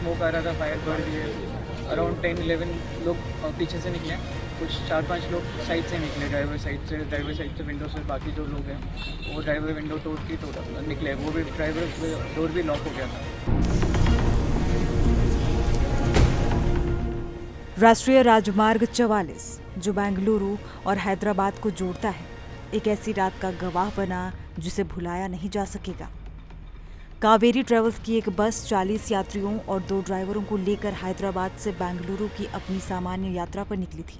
Smoke आ रहा था, fire बढ़ रही है। अराउंड 10-11 लोग पीछे से निकले, कुछ 4-5 लोग साइड से निकले, ड्राइवर साइड से विंडो से। बाकी जो लोग हैं वो ड्राइवर विंडो तोड़ निकले, वो भी ड्राइवर डोर भी लॉक हो गया था। राष्ट्रीय राजमार्ग 44 जो बेंगलुरु और हैदराबाद को जोड़ता है, एक ऐसी रात का गवाह बना जिसे भुलाया नहीं जा सकेगा। कावेरी ट्रेवल्स की एक बस 40 यात्रियों और 2 ड्राइवरों को लेकर हैदराबाद से बेंगलुरु की अपनी सामान्य यात्रा पर निकली थी,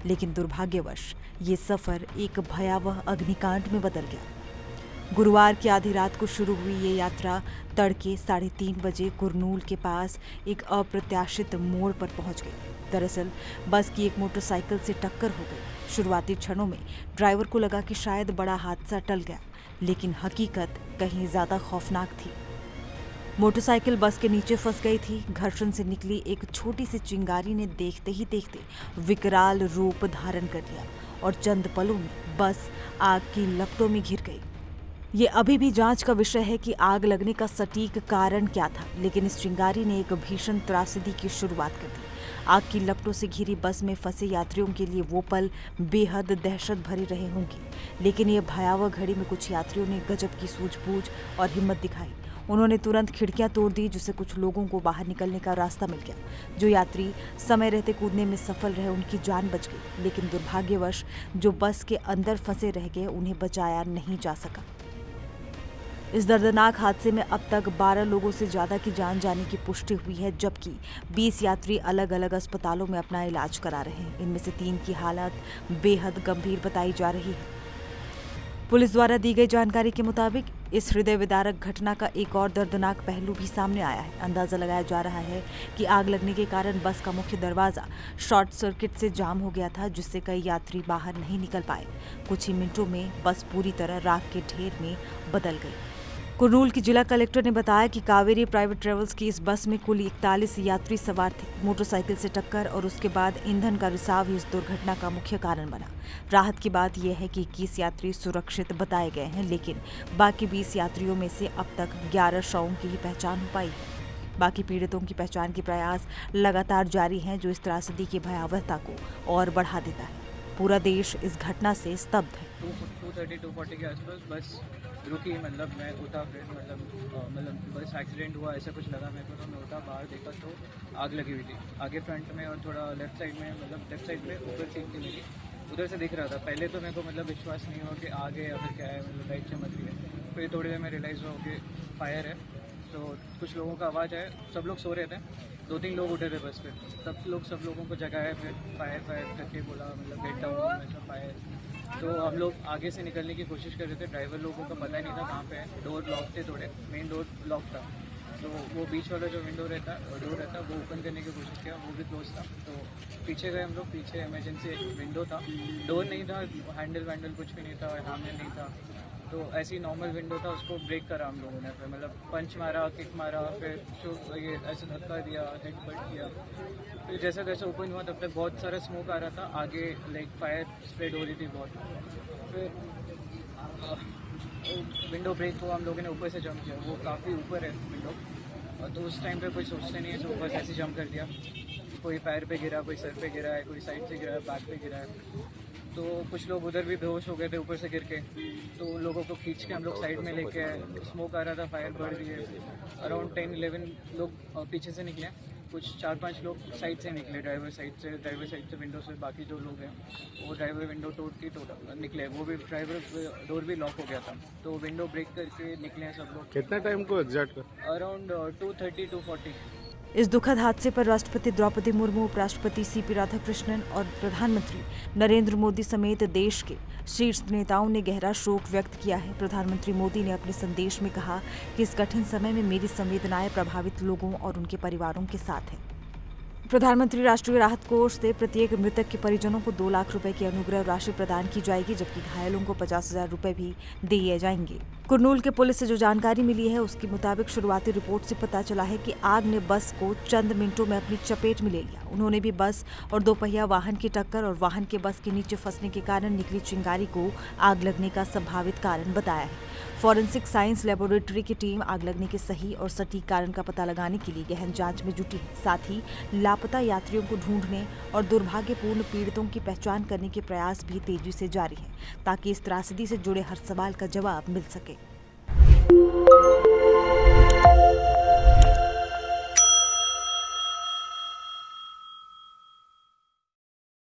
लेकिन दुर्भाग्यवश ये सफर एक भयावह अग्निकांड में बदल गया। गुरुवार की आधी रात को शुरू हुई ये यात्रा तड़के 3:30 बजे कुरनूल के पास एक अप्रत्याशित मोड़ पर पहुंच गई। दरअसल बस की एक मोटरसाइकिल से टक्कर हो गई। शुरुआती क्षणों में ड्राइवर को लगा कि शायद बड़ा हादसा टल गया, लेकिन हकीकत कहीं ज्यादा खौफनाक थी। मोटरसाइकिल बस के नीचे फंस गई थी। घर्षण से निकली एक छोटी सी चिंगारी ने देखते ही देखते विकराल रूप धारण कर लिया और चंद पलों में बस आग की लपटों में घिर गई। ये अभी भी जांच का विषय है कि आग लगने का सटीक कारण क्या था, लेकिन इस चिंगारी ने एक भीषण त्रासदी की शुरुआत कर दी। आग की लपटों से घिरी बस में फंसे यात्रियों के लिए वो पल बेहद दहशत भरे रहे होंगे, लेकिन ये भयावह घड़ी में कुछ यात्रियों ने गजब की सूझबूझ और हिम्मत दिखाई। उन्होंने तुरंत खिड़कियां तोड़ दी, जिससे कुछ लोगों को बाहर निकलने का रास्ता मिल गया। जो यात्री समय रहते कूदने में सफल रहे उनकी जान बच गई, लेकिन दुर्भाग्यवश जो बस के अंदर फंसे रह गए उन्हें बचाया नहीं जा सका। इस दर्दनाक हादसे में अब तक 12 लोगों से ज्यादा की जान जाने की पुष्टि हुई है, जबकि 20 यात्री अलग अलग अस्पतालों में अपना इलाज करा रहे हैं। इनमें से 3 की हालत बेहद गंभीर बताई जा रही है। पुलिस द्वारा दी गई जानकारी के मुताबिक इस हृदय विदारक घटना का एक और दर्दनाक पहलू भी सामने आया है। अंदाजा लगाया जा रहा है कि आग लगने के कारण बस का मुख्य दरवाजा शॉर्ट सर्किट से जाम हो गया था, जिससे कई यात्री बाहर नहीं निकल पाए। कुछ ही मिनटों में बस पूरी तरह राख के ढेर में बदल गई। कुरनूल की जिला कलेक्टर ने बताया कि कावेरी प्राइवेट ट्रेवल्स की इस बस में कुल 41 यात्री सवार थे। मोटरसाइकिल से टक्कर और उसके बाद ईंधन का रिसाव ही इस दुर्घटना का मुख्य कारण बना। राहत की बात यह है कि 21 यात्री सुरक्षित बताए गए हैं, लेकिन बाकी 20 यात्रियों में से अब तक 11 शवों की ही पहचान हो पाई है। बाकी पीड़ितों की पहचान के प्रयास लगातार जारी हैं, जो इस त्रासदी की भयावहता को और बढ़ा देता है। पूरा देश इस घटना से स्तब्ध है। 2:30-2:40 के आसपास बस रुकी, मतलब मैं उठा, फिर मतलब बस एक्सीडेंट हुआ ऐसा कुछ लगा मेरे को। तो मैं उठा, बाहर देखा तो आग लगी हुई थी आगे फ्रंट में और थोड़ा लेफ्ट साइड में, मतलब लेफ्ट साइड में ऊपर सीट थी मेरी, उधर से दिख रहा था। पहले तो मेरे को मतलब विश्वास नहीं हुआ कि आग है या फिर क्या है, मतलब लाइट चमक रही है। फिर थोड़ी देर में रियलाइज़ हुआ कि फायर है। तो कुछ लोगों का आवाज़ आया, सब लोग सो रहे थे, 2-3 लोग उठे थे बस पे, सब लोगों को जगाया, फिर फायर करके बोला, मतलब गेट डाउन फायर। तो हम लोग आगे से निकलने की कोशिश कर रहे थे। ड्राइवर लोगों का पता ही नहीं था कहाँ पे है। डोर लॉक थे, थोड़े मेन डोर लॉक था, तो वो बीच वाला जो डोर रहता वो ओपन करने की कोशिश किया, वो भी क्लोज था। तो पीछे गए हम लोग, पीछे इमरजेंसी एक विंडो था, डोर नहीं था, हैंडल कुछ भी नहीं था, हैंडल नहीं था। तो ऐसी नॉर्मल विंडो था, उसको ब्रेक करा हम लोगों ने। फिर मतलब पंच मारा, किक मारा, फिर ये ऐसे धक्का दिया, हेड बट किया। फिर जैसा जैसे ओपन हुआ तब तक बहुत सारा स्मोक आ रहा था आगे, लाइक फायर स्प्रेड हो रही थी बहुत। फिर विंडो ब्रेक हुआ, हम लोगों ने ऊपर से जंप किया, वो काफ़ी ऊपर है विंडो। तो उस टाइम पे कुछ सोचते नहीं है, तो बस ऐसे जंप कर दिया। कोई पैर पे गिरा, कोई सर पे गिरा है, कोई साइड से गिरा है, बैक पे गिरा है। तो कुछ लोग उधर भी बेहोश हो गए थे ऊपर से गिर के। तो उन लोगों को खींच के हम लोग साइड में लेके आए। स्मोक आ रहा था, फायर बढ़ रही है। अराउंड 10-11 लोग पीछे से निकले, कुछ 4-5 लोग साइड से निकले, ड्राइवर साइड से विंडो से। बाकी जो लोग हैं वो ड्राइवर विंडो तोड़ निकले, वो भी ड्राइवर डोर भी लॉक हो गया था। तो विंडो ब्रेक करके निकले हैं सब लोग। कितना टाइम को एग्जैक्ट? अराउंड 2:30-2:40। इस दुखद हादसे पर राष्ट्रपति द्रौपदी मुर्मू, उपराष्ट्रपति सीपी राधाकृष्णन और प्रधानमंत्री नरेंद्र मोदी समेत देश के शीर्ष नेताओं ने गहरा शोक व्यक्त किया है। प्रधानमंत्री मोदी ने अपने संदेश में कहा कि इस कठिन समय में मेरी संवेदनाएं प्रभावित लोगों और उनके परिवारों के साथ हैं। प्रधानमंत्री राष्ट्रीय राहत कोष से प्रत्येक मृतक के परिजनों को 2 लाख रुपए की अनुग्रह राशि प्रदान की जाएगी, जबकि घायलों को 50,000 रुपए भी दिए जाएंगे। कुरनूल के पुलिस से जो जानकारी मिली है उसके मुताबिक शुरुआती रिपोर्ट से पता चला है कि आग ने बस को चंद मिनटों में अपनी चपेट में ले लिया। उन्होंने भी बस और दोपहिया वाहन की टक्कर और वाहन के बस के नीचे फंसने के कारण निकली चिंगारी को आग लगने का संभावित कारण बताया है। फॉरेंसिक साइंस लेबोरेटरी की टीम आग लगने के सही और सटीक कारण का पता लगाने के लिए गहन जांच में जुटी है। साथ ही लापता यात्रियों को ढूंढने और दुर्भाग्यपूर्ण पीड़ितों की पहचान करने के प्रयास भी तेजी से जारी है ताकि इस त्रासदी से जुड़े हर सवाल का जवाब मिल सके।